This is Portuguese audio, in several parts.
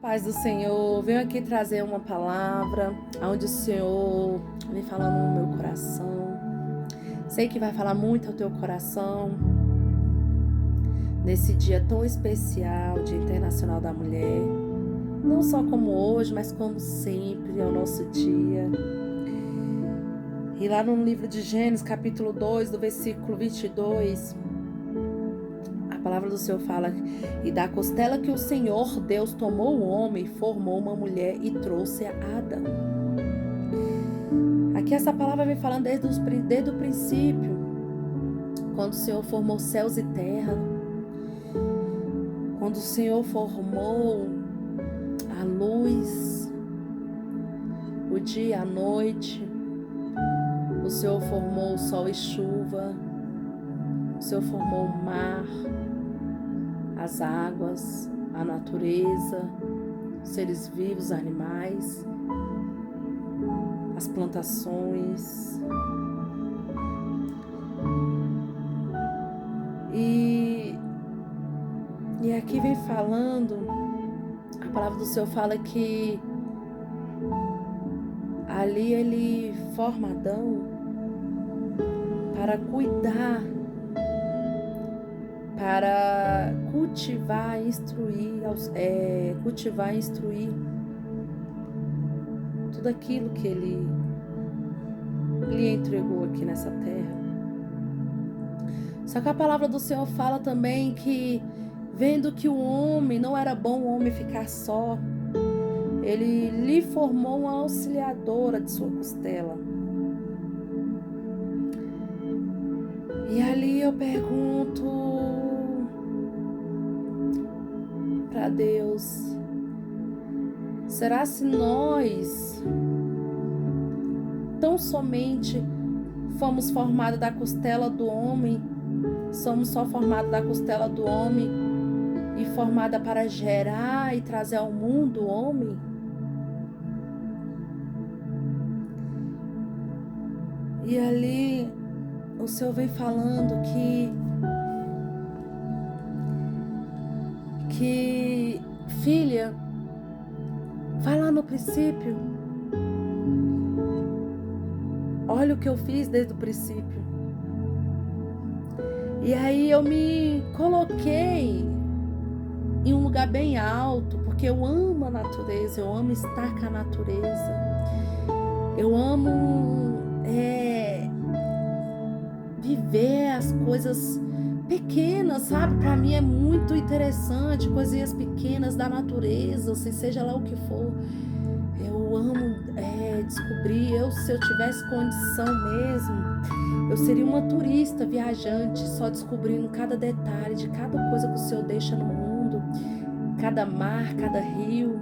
Paz do Senhor, venho aqui trazer uma palavra onde o Senhor vem falando no meu coração. Sei que vai falar muito ao teu coração nesse dia tão especial, Dia Internacional da Mulher. Não só como hoje, mas como sempre, é o nosso dia. E lá no livro de Gênesis, capítulo 2, do versículo 22, a palavra do Senhor fala: e da costela que o Senhor Deus tomou o homem, formou uma mulher e trouxe a Adão. Aqui essa palavra vem falando desde o princípio, quando o Senhor formou céus e terra, quando o Senhor formou a luz, o dia e a noite, o Senhor formou o sol e chuva, o Senhor formou o mar, as águas, a natureza, os seres vivos, animais, as plantações. E aqui vem falando, a palavra do Senhor fala que ali ele forma Adão para cuidar, para cultivar e instruir tudo aquilo que ele entregou aqui nessa terra. Só que a palavra do Senhor fala também que, vendo que o homem não era bom o homem ficar só, ele lhe formou uma auxiliadora de sua costela. E ali eu pergunto para Deus: será se nós tão somente fomos formados da costela do homem, somos só formados da costela do homem e formada para gerar e trazer ao mundo o homem? E ali o Senhor vem falando que filha, vai lá no princípio, olha o que eu fiz desde o princípio. E aí eu me coloquei em um lugar bem alto, porque eu amo a natureza, eu amo estar com a natureza, eu amo viver as coisas pequenas, sabe? Para mim é muito interessante, coisinhas pequenas da natureza, seja lá o que for. Eu amo descobrir. Se eu tivesse condição mesmo, eu seria uma turista viajante, só descobrindo cada detalhe de cada coisa que o Senhor deixa no mundo, cada mar, cada rio,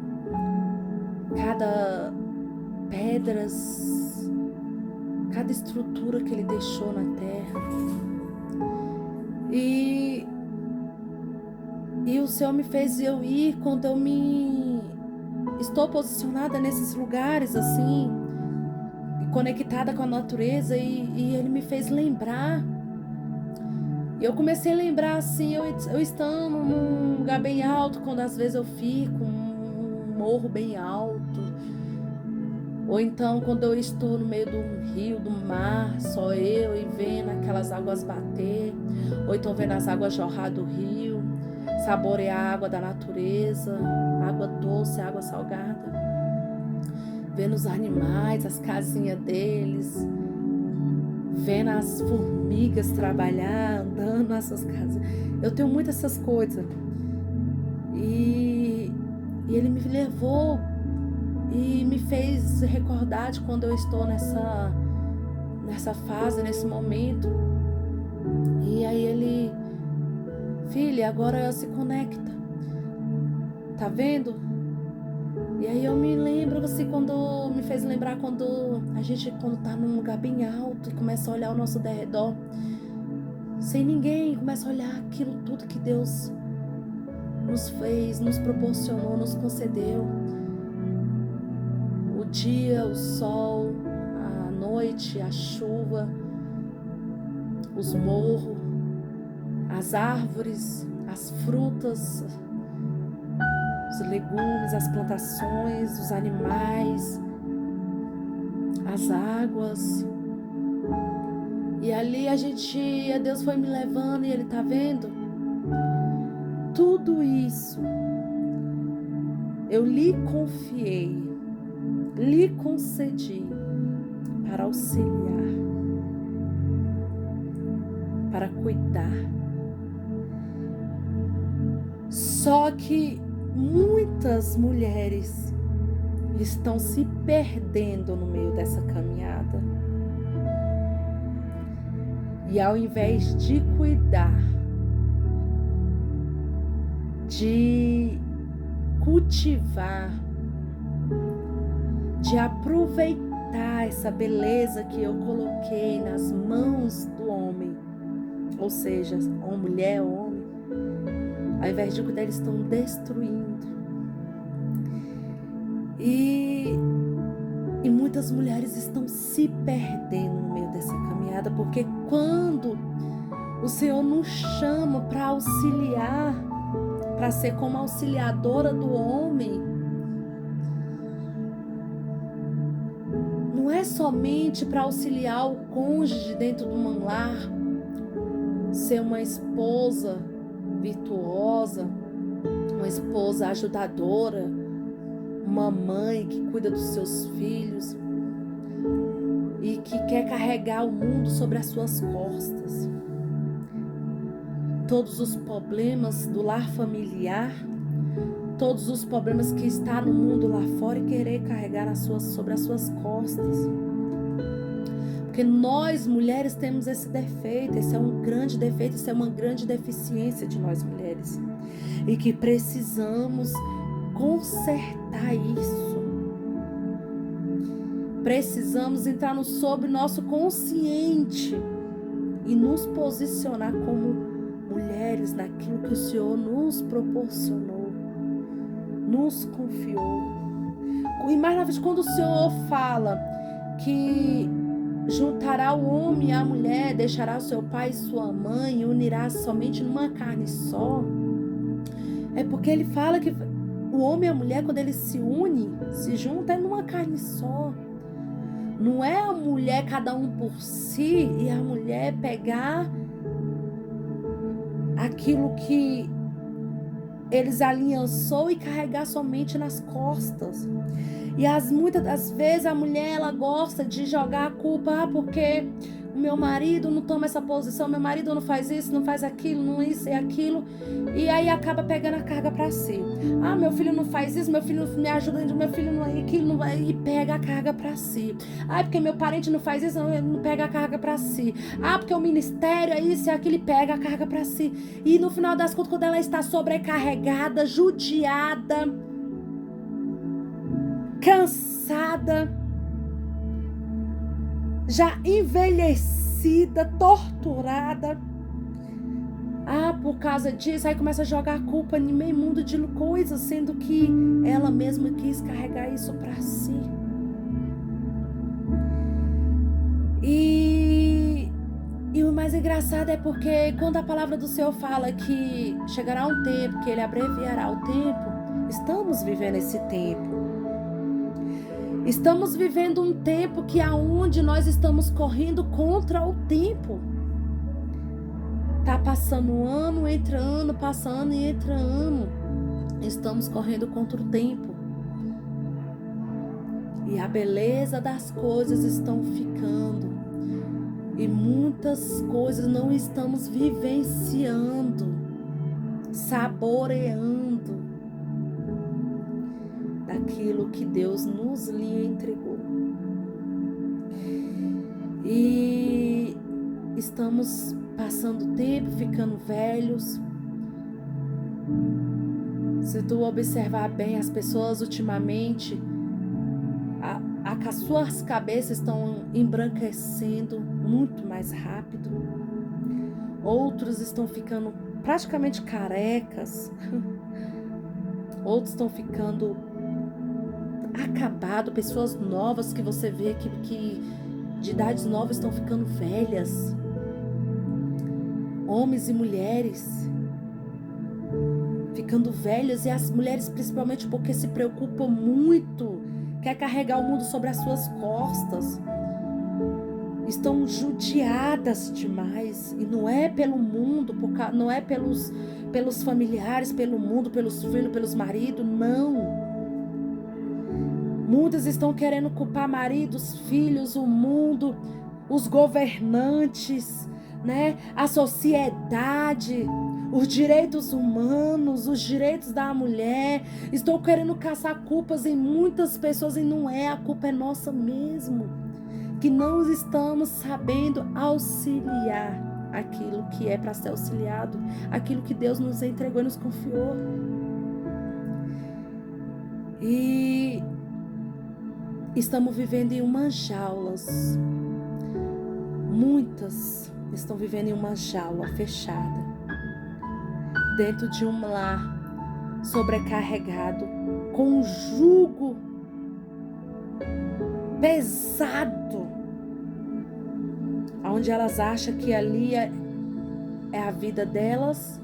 cada pedras, cada estrutura que Ele deixou na terra. E o Senhor me fez eu ir quando eu estou posicionada nesses lugares assim, conectada com a natureza, e Ele me fez lembrar. E eu comecei a lembrar assim, eu estando num lugar bem alto, quando às vezes eu fico um morro bem alto, ou então quando eu estou no meio do rio, do mar, só eu, e vendo aquelas águas bater, ou então vendo as águas jorrar do rio, saborear a água da natureza, água doce, água salgada, vendo os animais, as casinhas deles, vendo as formigas trabalhar, andando nessas casas. Eu tenho muitas essas coisas. E Ele me levou e me fez recordar de quando eu estou nessa fase, nesse momento. E aí Ele: filha, agora se conecta, tá vendo? E aí eu me lembro assim, quando me fez lembrar quando tá num lugar bem alto e começa a olhar ao nosso derredor, sem ninguém, começa a olhar aquilo tudo que Deus nos fez, nos proporcionou, nos concedeu. O dia, o sol, a noite, a chuva, os morros, as árvores, as frutas, os legumes, as plantações, os animais, as águas. E ali Deus foi me levando e Ele tá vendo? Tudo isso eu lhe confiei, lhe concedi para auxiliar, para cuidar. Só que muitas mulheres estão se perdendo no meio dessa caminhada. E ao invés de cuidar, de cultivar, de aproveitar essa beleza que eu coloquei nas mãos do homem, ou seja, ou mulher, ou homem, ao invés de cuidar, eles estão destruindo. E muitas mulheres estão se perdendo no meio dessa caminhada, porque quando o Senhor nos chama para auxiliar, para ser como auxiliadora do homem, não é somente para auxiliar o cônjuge dentro de um lar, ser uma esposa virtuosa, uma esposa ajudadora, uma mãe que cuida dos seus filhos e que quer carregar o mundo sobre as suas costas. Todos os problemas do lar familiar, todos os problemas que está no mundo lá fora e querer carregar sobre as suas costas. Porque nós mulheres temos esse defeito, esse é um grande defeito, isso é uma grande deficiência de nós mulheres. E que precisamos consertar isso. Precisamos entrar sobre nosso consciente e nos posicionar como mulheres naquilo que o Senhor nos proporcionou, nos confiou. E mais na frente, quando o Senhor fala que juntará o homem e a mulher, deixará o seu pai e sua mãe e unirá somente numa carne só, é porque ele fala que o homem e a mulher, quando eles se unem, se juntam, é numa carne só. Não é a mulher cada um por si e a mulher pegar aquilo que eles aliançou e carregar somente nas costas. E muitas das vezes a mulher, ela gosta de jogar a culpa, porque o meu marido não toma essa posição, meu marido não faz isso, não faz aquilo, não isso e aquilo, e aí acaba pegando a carga para si. Meu filho não faz isso, meu filho não me ajuda, meu filho não é aquilo, não vai, e pega a carga para si. Porque meu parente não faz isso, não pega a carga para si. Porque o ministério é isso e aquilo, e pega a carga para si. E no final das contas, quando ela está sobrecarregada, judiada, cansada, já envelhecida, torturada, por causa disso, aí começa a jogar a culpa em meio mundo de coisas, sendo que ela mesma quis carregar isso para si. E o mais engraçado é porque quando a palavra do Senhor fala que chegará um tempo, que Ele abreviará o tempo, estamos vivendo esse tempo. Estamos vivendo um tempo que aonde nós estamos correndo contra o tempo. Tá passando ano, entra ano, passa ano e entra ano. Estamos correndo contra o tempo. E a beleza das coisas estão ficando. E muitas coisas não estamos vivenciando, saboreando daquilo que Deus nos lhe entregou. E estamos passando tempo, ficando velhos. Se tu observar bem, as pessoas ultimamente, as suas cabeças estão embranquecendo muito mais rápido. Outros estão ficando praticamente carecas. Outros estão ficando acabados. Pessoas novas que você vê que de idades novas estão ficando velhas. Homens e mulheres ficando velhas, e as mulheres principalmente porque se preocupam muito, quer carregar o mundo sobre as suas costas, estão judiadas demais, e não é pelo mundo, não é pelos familiares, pelo mundo, pelos filhos, pelos maridos, não. Muitas estão querendo culpar maridos, filhos, o mundo, os governantes, né? A sociedade, os direitos humanos, os direitos da mulher. Estão querendo caçar culpas em muitas pessoas, e não é, a culpa é nossa mesmo, que não estamos sabendo auxiliar aquilo que é para ser auxiliado, aquilo que Deus nos entregou e nos confiou. E estamos vivendo em umas jaulas. Muitas estão vivendo em uma jaula fechada, dentro de um lar sobrecarregado, com um jugo pesado, onde elas acham que ali é a vida delas.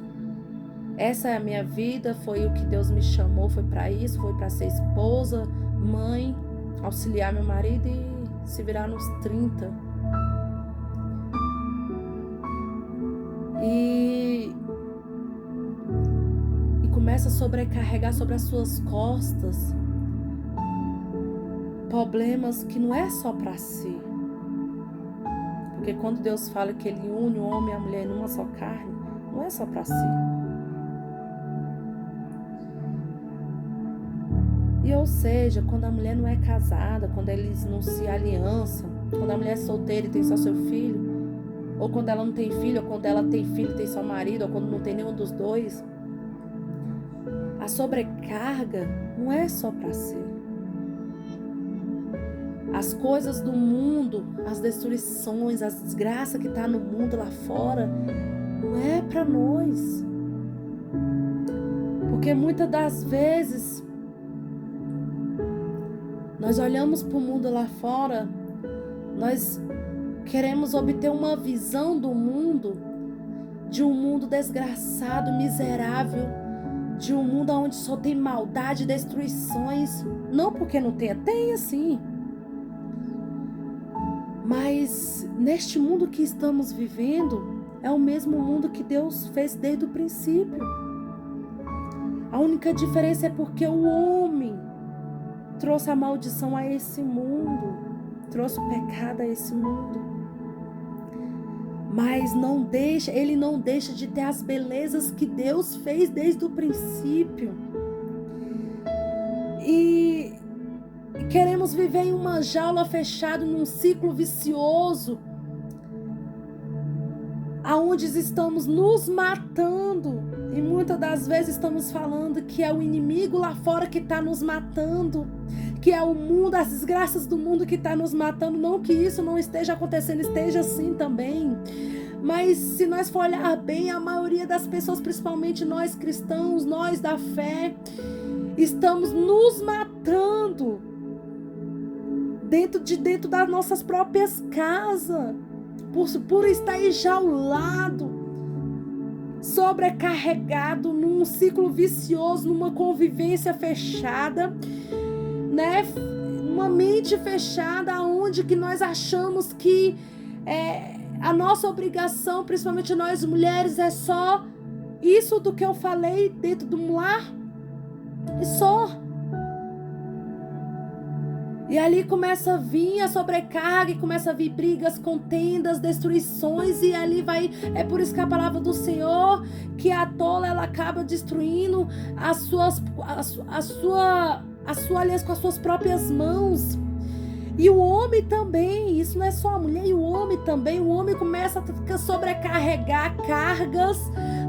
Essa é a minha vida, foi o que Deus me chamou, foi para isso, foi para ser esposa, mãe, auxiliar meu marido e se virar nos 30. E começa a sobrecarregar sobre as suas costas problemas que não é só para si. Porque quando Deus fala que Ele une o homem e a mulher numa só carne, não é só para si. E ou seja, quando a mulher não é casada, quando eles não se aliançam, quando a mulher é solteira e tem só seu filho, ou quando ela não tem filho, ou quando ela tem filho e tem só marido, ou quando não tem nenhum dos dois, a sobrecarga não é só para si. As coisas do mundo, as destruições, as desgraças que está no mundo lá fora, não é para nós. Porque muitas das vezes nós olhamos para o mundo lá fora, nós queremos obter uma visão do mundo, de um mundo desgraçado, miserável, de um mundo onde só tem maldade, destruições. Não porque não tenha, tem sim. Mas neste mundo que estamos vivendo, é o mesmo mundo que Deus fez desde o princípio. A única diferença é porque o homem trouxe a maldição a esse mundo, trouxe o pecado a esse mundo. Mas ele não deixa de ter as belezas que Deus fez desde o princípio. E queremos viver em uma jaula fechada, num ciclo vicioso, aonde estamos nos matando. E muitas das vezes estamos falando que é o inimigo lá fora que está nos matando, que é o mundo, as desgraças do mundo que está nos matando. Não que isso não esteja acontecendo, esteja assim também. Mas se nós for olhar bem, a maioria das pessoas, principalmente nós cristãos, nós da fé, estamos nos matando dentro das nossas próprias casas, por estar enjaulado, sobrecarregado num ciclo vicioso, numa convivência fechada, né? Uma mente fechada, onde que nós achamos que a nossa obrigação, principalmente nós mulheres, é só isso do que eu falei dentro do lar, e só. E ali começa a vir a sobrecarga, e começa a vir brigas, contendas, destruições, e ali vai. É por isso que a palavra do Senhor, que a tola, ela acaba destruindo a sua aliança com as suas próprias mãos. E o homem também, isso não é só a mulher, e o homem também. O homem começa a sobrecarregar cargas,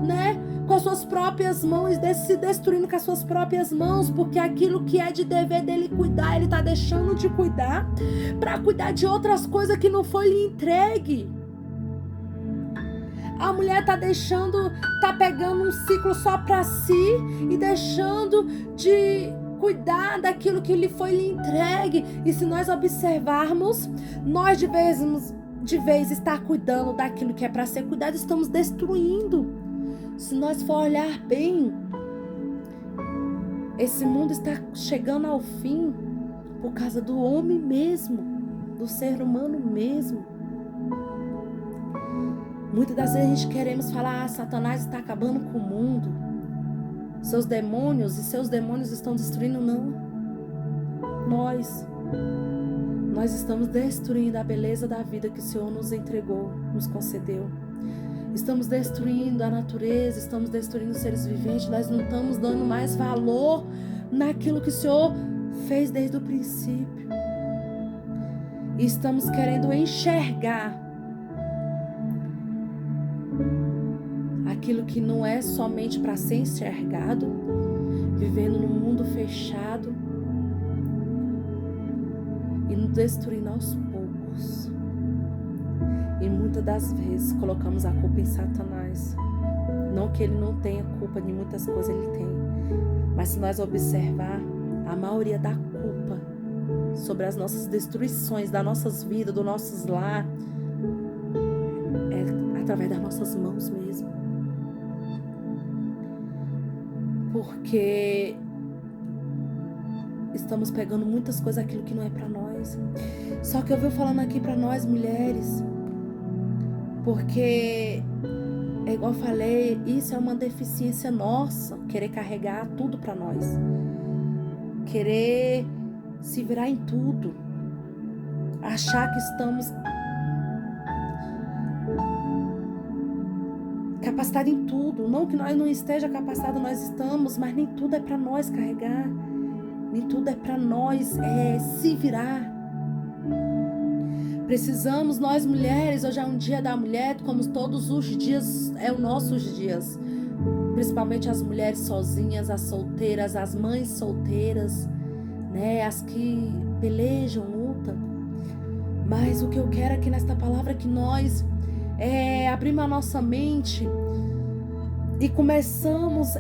né? Com as suas próprias mãos, se destruindo com as suas próprias mãos, porque aquilo que é de dever dele cuidar, ele está deixando de cuidar para cuidar de outras coisas que não foi lhe entregue. A mulher está pegando um ciclo só para si e deixando de cuidar daquilo que lhe foi lhe entregue. E se nós observarmos, nós de vez estar cuidando daquilo que é para ser cuidado, estamos destruindo. Se nós for olhar bem, Esse mundo está chegando ao fim por causa do homem mesmo, do ser humano mesmo. Muitas das vezes a gente queremos falar, Satanás está acabando com o mundo. Seus demônios estão destruindo, não. Nós estamos destruindo a beleza da vida que o Senhor nos entregou, nos concedeu. Estamos destruindo a natureza, estamos destruindo os seres viventes, nós não estamos dando mais valor naquilo que o Senhor fez desde o princípio. E estamos querendo enxergar aquilo que não é somente para ser enxergado, vivendo num mundo fechado e nos destruindo aos poucos. E muitas das vezes colocamos a culpa em Satanás. Não que ele não tenha culpa de muitas coisas, ele tem. Mas se nós observar, a maioria da culpa sobre as nossas destruições, das nossas vidas, dos nossos lar, é através das nossas mãos mesmo. Porque estamos pegando muitas coisas, aquilo que não é para nós. Só que eu venho falando aqui para nós mulheres, porque é igual eu falei, isso é uma deficiência nossa, querer carregar tudo para nós, querer se virar em tudo, achar que estamos capacitados em tudo. Não que nós não esteja capacitados, nós estamos, mas nem tudo é para nós carregar, nem tudo é para nós se virar. Precisamos, nós mulheres, hoje é um dia da mulher, como todos os dias é os nossos dias, principalmente as mulheres sozinhas, as solteiras, as mães solteiras, né, as que pelejam, lutam. Mas o que eu quero aqui nesta palavra é que nós abrimos a nossa mente e começamos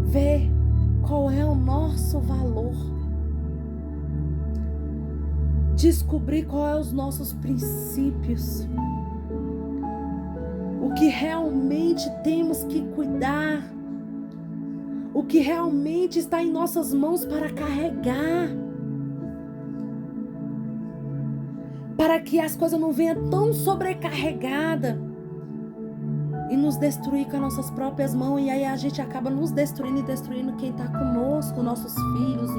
ver qual é o nosso valor, descobrir qual é os nossos princípios, o que realmente temos que cuidar, o que realmente está em nossas mãos para carregar, para que as coisas não venham tão sobrecarregadas e nos destruir com as nossas próprias mãos. E aí a gente acaba nos destruindo e destruindo quem está conosco, nossos filhos,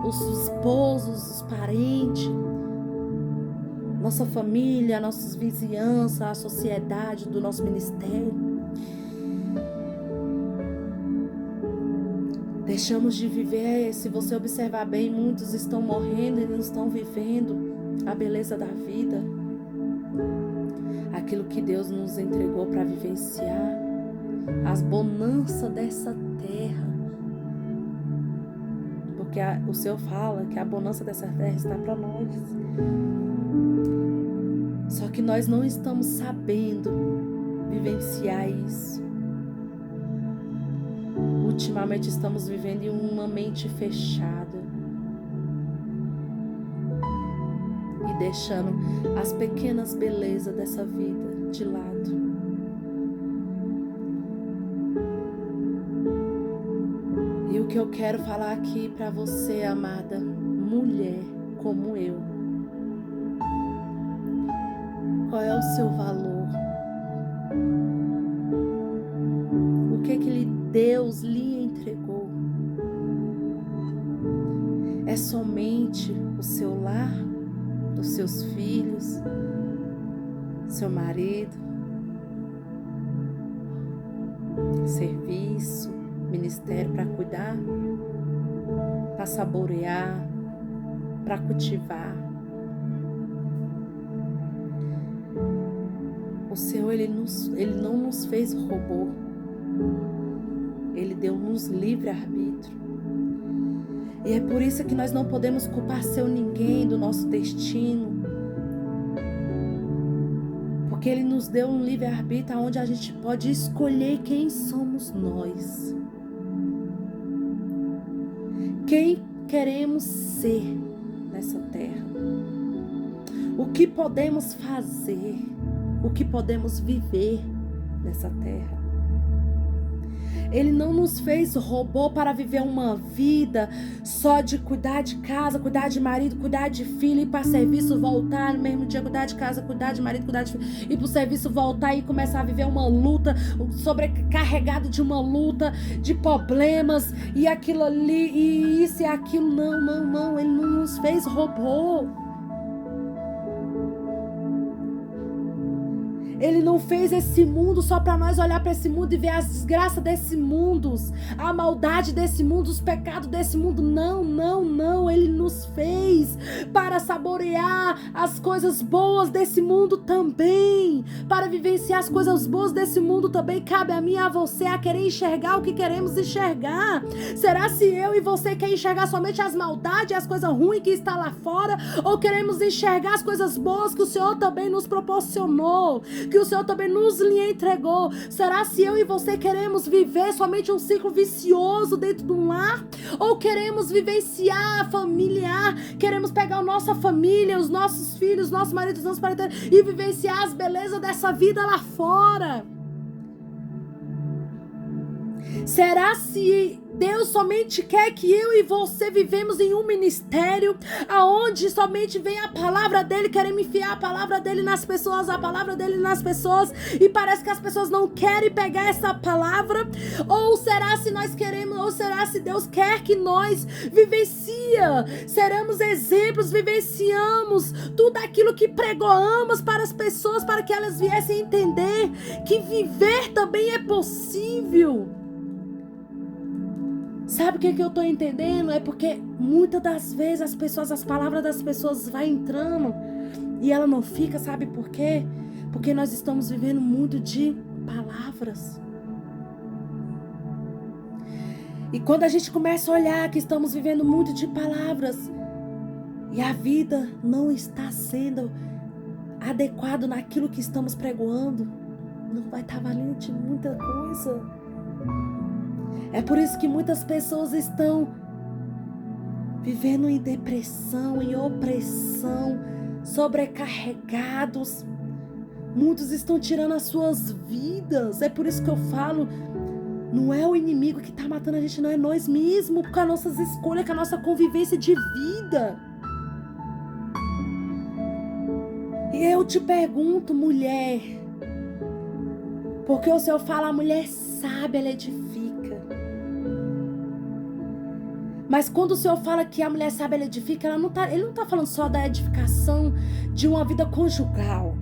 os esposos, os parentes, nossa família, nossas vizinhanças, a sociedade do nosso ministério. Deixamos de viver. Se você observar bem, muitos estão morrendo e não estão vivendo a beleza da vida, aquilo que Deus nos entregou para vivenciar, as bonanças dessa terra, porque o Senhor fala que a bonança dessa terra está para nós. Só que nós não estamos sabendo vivenciar isso. Ultimamente estamos vivendo em uma mente fechada e deixando as pequenas belezas dessa vida de lado. E o que eu quero falar aqui para você, amada mulher como eu, qual é o seu valor? O que Deus lhe entregou? É somente o seu lar, os seus filhos, seu marido, serviço, ministério para cuidar, para saborear, para cultivar. O Senhor, Ele não nos fez robô. Ele deu-nos livre-arbítrio. E é por isso que nós não podemos culpar ninguém do nosso destino. Porque Ele nos deu um livre-arbítrio onde a gente pode escolher quem somos nós. Quem queremos ser nessa terra. O que podemos fazer. O que podemos viver nessa terra. Ele não nos fez robô para viver uma vida só de cuidar de casa, cuidar de marido, cuidar de filho, ir para serviço, voltar no mesmo dia, cuidar de casa, cuidar de marido, cuidar de filho, ir para o serviço, voltar e começar a viver uma luta, sobrecarregado de uma luta, de problemas, e aquilo ali, e isso e aquilo. Não. Ele não nos fez robô. Ele não fez esse mundo só para nós olhar para esse mundo e ver as desgraças desse mundo, a maldade desse mundo, os pecados desse mundo. Não. Ele nos fez para saborear as coisas boas desse mundo também, para vivenciar as coisas boas desse mundo também. Cabe a mim e a você a querer enxergar o que queremos enxergar. Será se eu e você quer enxergar somente as maldades, as coisas ruins que está lá fora, ou queremos enxergar as coisas boas que o Senhor também nos proporcionou, que o Senhor também nos lhe entregou? Será se eu e você queremos viver somente um ciclo vicioso dentro de um lar? Ou queremos vivenciar familiar? Queremos pegar a nossa família, os nossos filhos, nossos maridos, nossos parentes e vivenciar as belezas dessa vida lá fora? Será se Deus somente quer que eu e você vivemos em um ministério aonde somente vem a palavra dele, queremos enfiar a palavra dele nas pessoas, e parece que as pessoas não querem pegar essa palavra? Ou será se nós queremos, ou será se Deus quer que nós seremos exemplos, vivenciamos tudo aquilo que pregoamos para as pessoas, para que elas viessem entender que viver também é possível? Sabe o que eu estou entendendo? É porque muitas das vezes as palavras das pessoas vai entrando e ela não fica, sabe por quê? Porque nós estamos vivendo muito de palavras. E quando a gente começa a olhar que estamos vivendo muito de palavras e a vida não está sendo adequada naquilo que estamos pregoando, não vai estar valendo de muita coisa. É por isso que muitas pessoas estão vivendo em depressão, em opressão, sobrecarregados. Muitos estão tirando as suas vidas. É por isso que eu falo, não é o inimigo que está matando a gente, não, é nós mesmos, com as nossas escolhas, com a nossa convivência de vida. E eu te pergunto, mulher, porque o Senhor fala, a mulher sabe, ela edifica. Mas quando o Senhor fala que a mulher sabe, ela edifica, ele não está falando só da edificação de uma vida conjugal,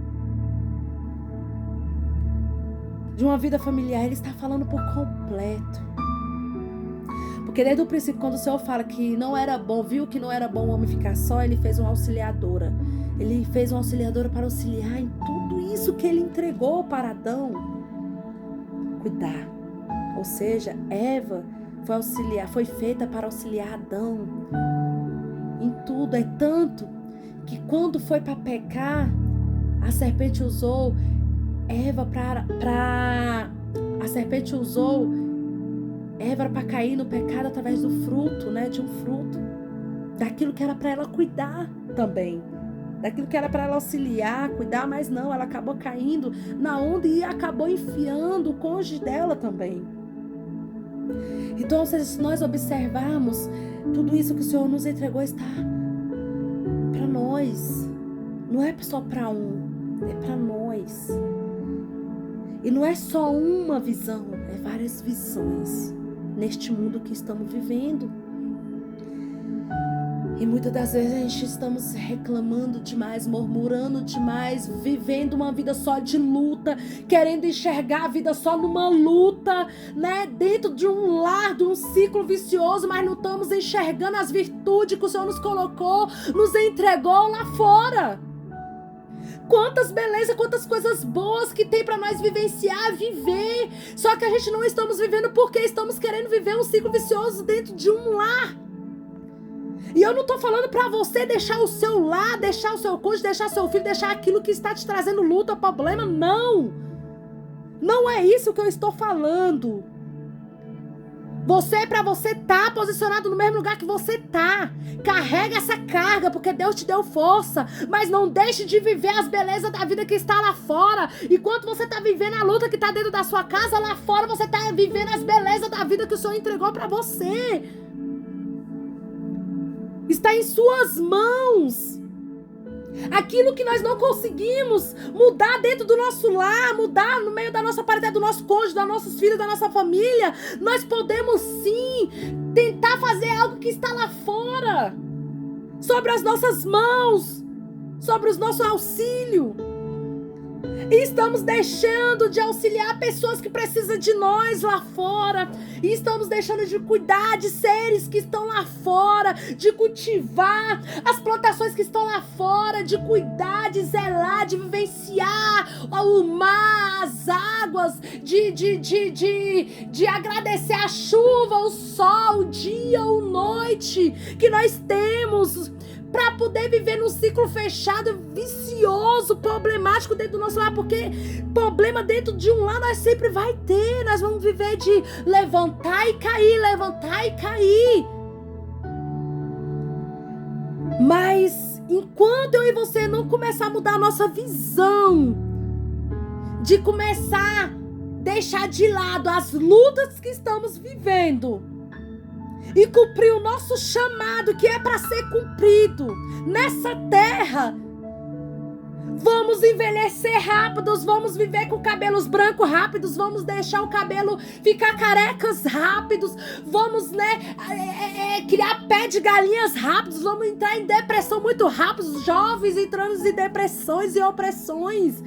de uma vida familiar, ele está falando por completo. Porque desde o princípio, quando o Senhor fala que não era bom, viu que não era bom o homem ficar só, ele fez uma auxiliadora. Ele fez uma auxiliadora para auxiliar em tudo isso que ele entregou para Adão cuidar. Ou seja, Eva foi feita para auxiliar Adão em tudo. É tanto que quando foi para pecar, a serpente usou Eva para cair no pecado através do fruto, né? De um fruto, daquilo que era para ela cuidar também, daquilo que era para ela auxiliar, cuidar, mas não, ela acabou caindo na onda e acabou enfiando o cônjuge dela também. Então, se nós observarmos, tudo isso que o Senhor nos entregou está para nós. Não é só para um, é para nós. E não é só uma visão, é várias visões neste mundo que estamos vivendo. E muitas das vezes a gente estamos reclamando demais, murmurando demais, vivendo uma vida só de luta, querendo enxergar a vida só numa luta, né? Dentro de um lar, de um ciclo vicioso, mas não estamos enxergando as virtudes que o Senhor nos colocou, nos entregou lá fora. Quantas belezas, quantas coisas boas que tem para nós vivenciar, viver. Só que a gente não estamos vivendo porque estamos querendo viver um ciclo vicioso dentro de um lar. E eu não tô falando pra você deixar o seu lar, deixar o seu cônjuge, deixar seu filho, deixar aquilo que está te trazendo luta, problema, não. Não é isso que eu estou falando. Para você tá posicionado no mesmo lugar que você tá. Carrega essa carga, porque Deus te deu força. Mas não deixe de viver as belezas da vida que está lá fora. Enquanto você tá vivendo a luta que tá dentro da sua casa, lá fora você tá vivendo as belezas da vida que o Senhor entregou para você. Está em suas mãos. Aquilo que nós não conseguimos mudar dentro do nosso lar, mudar no meio da nossa parede, do nosso cônjuge, dos nossos filhos, da nossa família, nós podemos sim tentar fazer algo que está lá fora, sobre as nossas mãos, sobre o nosso auxílio. E estamos deixando de auxiliar pessoas que precisam de nós lá fora. E estamos deixando de cuidar de seres que estão lá fora, de cultivar as plantações que estão lá fora, de cuidar, de zelar, de vivenciar o mar, as águas, de agradecer a chuva, o sol, o dia, a noite que nós temos, para poder viver num ciclo fechado, vicioso, problemático dentro do nosso lar, porque problema dentro de um lar nós sempre vai ter. Nós vamos viver de levantar e cair, levantar e cair. Mas enquanto eu e você não começar a mudar a nossa visão, de começar a deixar de lado as lutas que estamos vivendo e cumprir o nosso chamado, que é para ser cumprido nessa terra, vamos envelhecer rápidos, vamos viver com cabelos brancos rápidos, vamos deixar o cabelo ficar carecas rápidos, vamos, criar pé de galinhas rápidos, vamos entrar em depressão muito rápido, jovens entrando em depressões e opressões,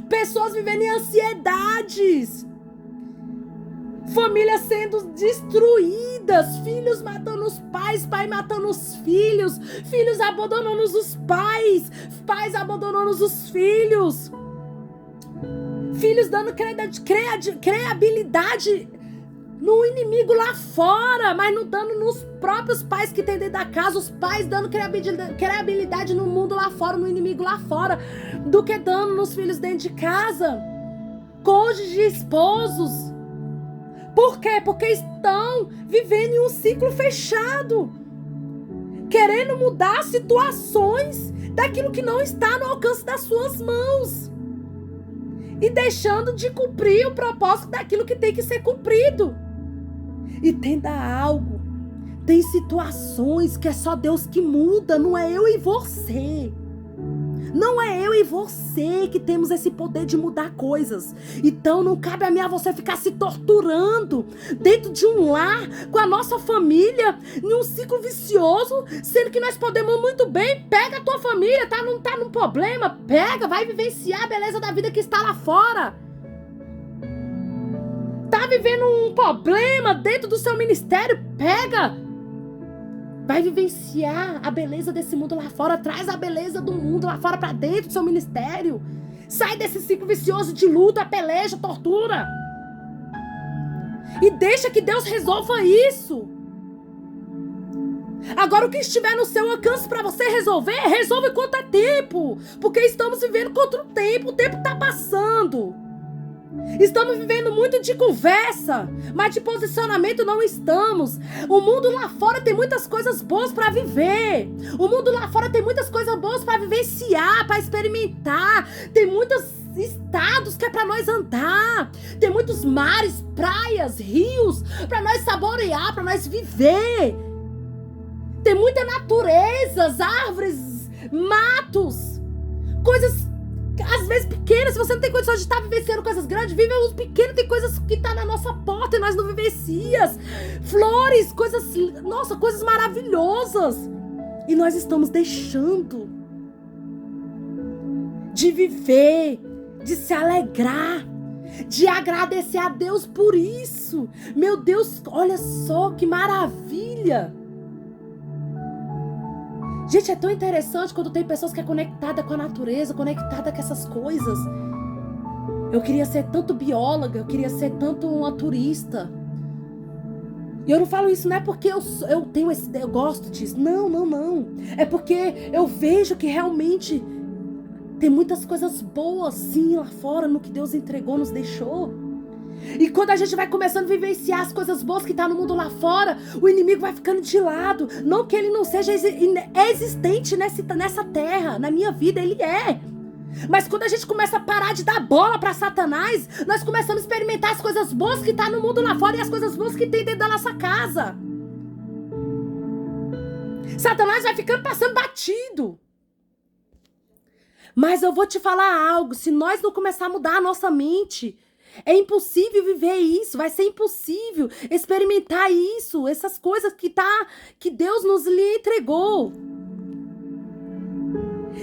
pessoas vivendo em ansiedades, famílias sendo destruídas, filhos matando os pais, pai matando os filhos, filhos abandonando os pais, pais abandonando os filhos, filhos dando credibilidade no inimigo lá fora, mas não dando nos próprios pais que tem dentro da casa, os pais dando credibilidade no mundo lá fora, no inimigo lá fora, do que dando nos filhos dentro de casa, cônjuges, esposos. Por quê? Porque estão vivendo em um ciclo fechado, querendo mudar situações daquilo que não está no alcance das suas mãos e deixando de cumprir o propósito daquilo que tem que ser cumprido. Entenda algo, tem situações que é só Deus que muda, não é eu e você. Não é eu e você que temos esse poder de mudar coisas. Então não cabe a mim a você ficar se torturando dentro de um lar, com a nossa família, em um ciclo vicioso, sendo que nós podemos muito bem. Pega a tua família, não tá num problema, pega, vai vivenciar a beleza da vida que está lá fora. Tá vivendo um problema dentro do seu ministério, pega, vai vivenciar a beleza desse mundo lá fora. Traz a beleza do mundo lá fora pra dentro do seu ministério. Sai desse ciclo vicioso de luta, peleja, tortura. E deixa que Deus resolva isso. Agora o que estiver no seu alcance pra você resolver, resolve enquanto é tempo. Porque estamos vivendo contra o tempo tá passando. Estamos vivendo muito de conversa, mas de posicionamento não estamos. O mundo lá fora tem muitas coisas boas para viver. O mundo lá fora tem muitas coisas boas para vivenciar, para experimentar. Tem muitos estados que é para nós andar. Tem muitos mares, praias, rios para nós saborear, para nós viver. Tem muita natureza, árvores, matos, coisas às vezes pequenas. Se você não tem condições de estar vivenciando coisas grandes, vive os pequenos. Tem coisas que estão na nossa porta e nós não vivenciamos. Flores, coisas, nossa, coisas maravilhosas. E nós estamos deixando de viver, de se alegrar, de agradecer a Deus por isso. Meu Deus, olha só que maravilha. Gente, é tão interessante quando tem pessoas que é conectada com a natureza, conectada com essas coisas. Eu queria ser tanto bióloga, eu queria ser tanto uma turista. E eu não falo isso, não é porque eu tenho eu gosto disso. Não. É porque eu vejo que realmente tem muitas coisas boas sim lá fora, no que Deus entregou, nos deixou. E quando a gente vai começando a vivenciar as coisas boas que tá no mundo lá fora, o inimigo vai ficando de lado. Não que ele não seja existente nessa terra, na minha vida, ele é. Mas quando a gente começa a parar de dar bola pra Satanás, nós começamos a experimentar as coisas boas que tá no mundo lá fora e as coisas boas que tem dentro da nossa casa. Satanás vai ficando passando batido. Mas eu vou te falar algo, se nós não começar a mudar a nossa mente, é impossível viver isso, vai ser impossível experimentar isso, essas coisas que Deus nos lhe entregou.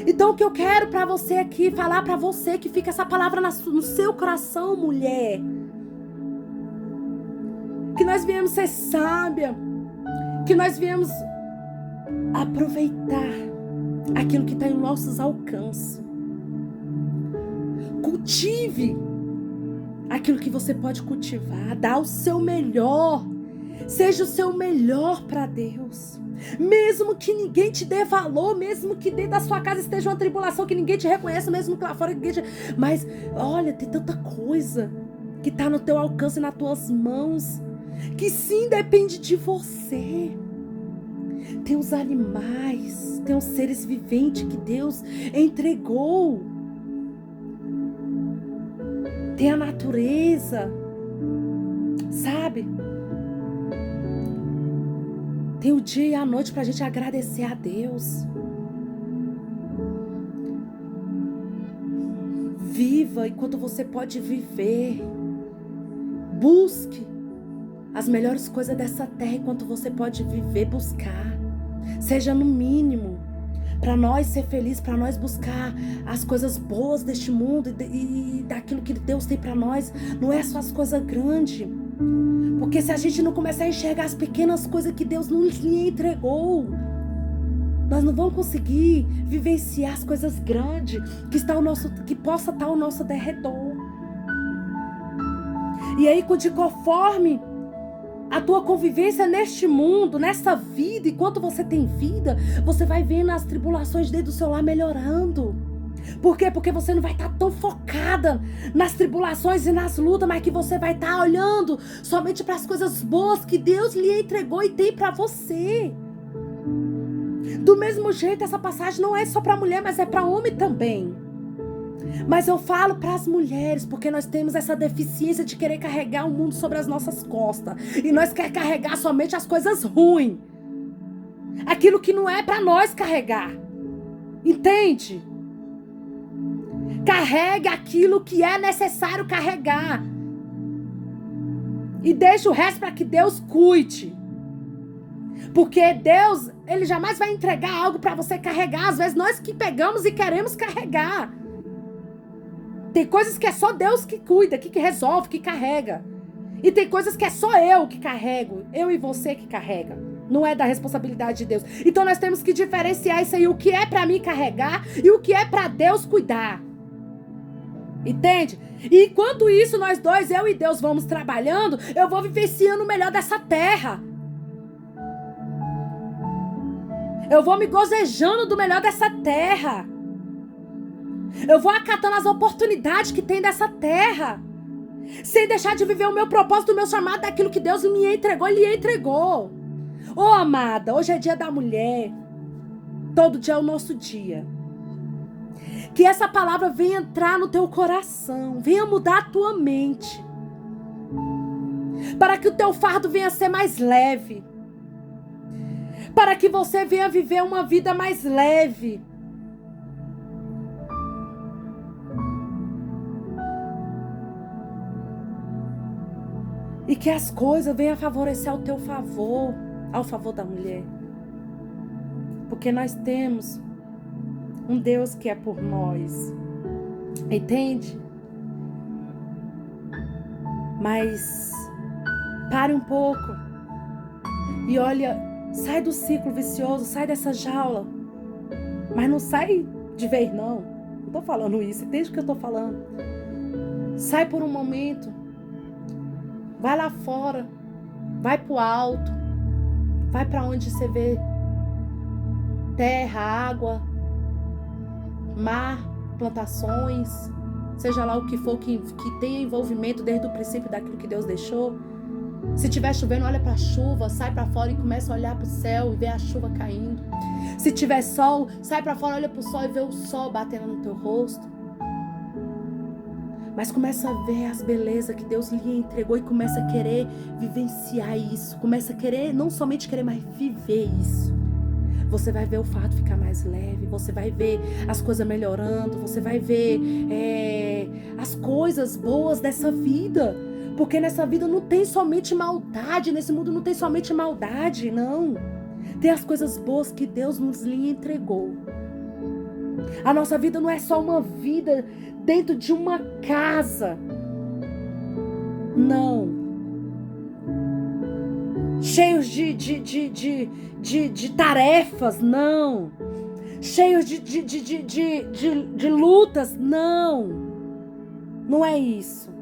Então o que eu quero pra você aqui, falar pra você, que fica essa palavra no seu coração, mulher, que nós viemos ser sábia, que nós viemos aproveitar aquilo que está em nossos alcances. Cultive aquilo que você pode cultivar, dá o seu melhor, seja o seu melhor para Deus. Mesmo que ninguém te dê valor, mesmo que dentro da sua casa esteja uma tribulação que ninguém te reconheça, mesmo que lá fora ninguém te... Mas olha, tem tanta coisa que está no teu alcance, nas tuas mãos, que sim, depende de você. Tem os animais, tem os seres viventes que Deus entregou. Tem a natureza, sabe? Tem o dia e a noite pra gente agradecer a Deus. Viva enquanto você pode viver. Busque as melhores coisas dessa terra enquanto você pode viver, buscar. Seja no mínimo. Para nós ser felizes, para nós buscar as coisas boas deste mundo e daquilo que Deus tem para nós. Não é só as coisas grandes. Porque se a gente não começar a enxergar as pequenas coisas que Deus nos entregou, nós não vamos conseguir vivenciar as coisas grandes que possa estar ao nosso derredor. E aí, conforme a tua convivência neste mundo, nessa vida, enquanto você tem vida, você vai vendo as tribulações dentro do seu lar melhorando. Por quê? Porque você não vai estar tão focada nas tribulações e nas lutas, mas que você vai estar olhando somente para as coisas boas que Deus lhe entregou e tem para você. Do mesmo jeito, essa passagem não é só para mulher, mas é para homem também. Mas eu falo para as mulheres, porque nós temos essa deficiência de querer carregar o mundo sobre as nossas costas. E nós queremos carregar somente as coisas ruins. Aquilo que não é para nós carregar. Entende? Carregue aquilo que é necessário carregar. E deixa o resto para que Deus cuide. Porque Deus, Ele jamais vai entregar algo para você carregar. Às vezes nós que pegamos e queremos carregar. Tem coisas que é só Deus que cuida, que resolve, que carrega. E tem coisas que é só eu que carrego. Eu e você que carrega. Não é da responsabilidade de Deus. Então nós temos que diferenciar isso aí. O que é para mim carregar e o que é para Deus cuidar. Entende? E enquanto isso, nós dois, eu e Deus, vamos trabalhando, eu vou vivenciando o melhor dessa terra. Eu vou me gozejando do melhor dessa terra. Eu vou acatando as oportunidades que tem dessa terra. Sem deixar de viver o meu propósito, o meu chamado, daquilo que Deus me entregou, Ele me entregou. Ô amada, hoje é dia da mulher. Todo dia é o nosso dia. Que essa palavra venha entrar no teu coração. Venha mudar a tua mente. Para que o teu fardo venha ser mais leve. Para que você venha viver uma vida mais leve. E que as coisas venham favorecer ao teu favor, ao favor da mulher. Porque nós temos um Deus que é por nós. Entende? Mas pare um pouco. E olha, sai do ciclo vicioso, sai dessa jaula. Mas não sai de vez, não. Não tô falando isso, entende o que eu tô falando? Sai por um momento. Vai lá fora. Vai pro alto. Vai pra onde você vê terra, água, mar, plantações. seja lá o que for que tenha envolvimento desde o princípio daquilo que Deus deixou. Se estiver chovendo, olha para a chuva, sai para fora e começa a olhar para o céu e ver a chuva caindo. Se tiver sol, sai para fora, olha para o sol e vê o sol batendo no teu rosto. Mas começa a ver as belezas que Deus lhe entregou e começa a querer vivenciar isso. Começa a querer, não somente querer, mas viver isso. Você vai ver o fardo ficar mais leve, você vai ver as coisas melhorando, você vai ver as coisas boas dessa vida. Porque nessa vida não tem somente maldade, nesse mundo não tem somente maldade, não. Tem as coisas boas que Deus nos lhe entregou. A nossa vida não é só uma vida dentro de uma casa. Não. Cheios de tarefas, não. Cheios de lutas, não. Não é isso.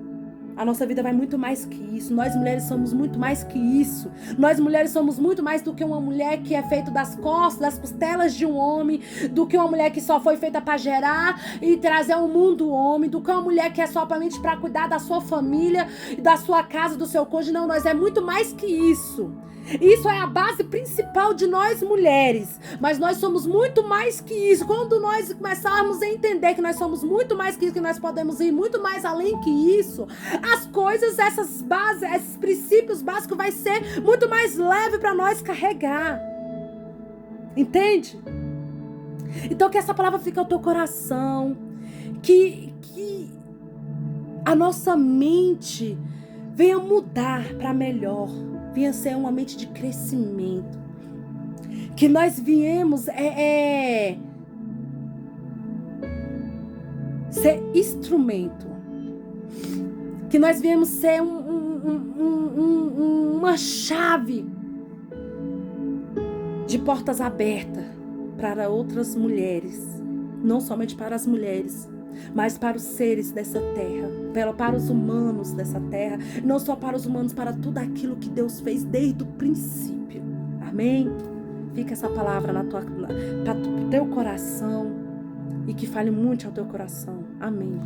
A nossa vida vai muito mais que isso. Nós mulheres somos muito mais que isso. Nós mulheres somos muito mais do que uma mulher que é feita das costas, das costelas de um homem, do que uma mulher que só foi feita para gerar e trazer ao mundo o homem, do que uma mulher que é somente para cuidar da sua família, da sua casa, do seu cônjuge. Não, nós é muito mais que isso. Isso é a base principal de nós mulheres, mas nós somos muito mais que isso. Quando nós começarmos a entender que nós somos muito mais que isso, que nós podemos ir muito mais além que isso, as coisas, essas bases, esses princípios básicos vai ser muito mais leve para nós carregar. Entende? Então que essa palavra fique ao teu coração, que a nossa mente venha mudar para melhor. Venha ser uma mente de crescimento. Que nós viemos ser instrumento. Que nós viemos ser uma chave de portas abertas para outras mulheres. Não somente para as mulheres, mas para os seres dessa terra, para os humanos dessa terra, não só para os humanos, para tudo aquilo que Deus fez desde o princípio. Amém? Fica essa palavra para o teu coração e que fale muito ao teu coração. Amém.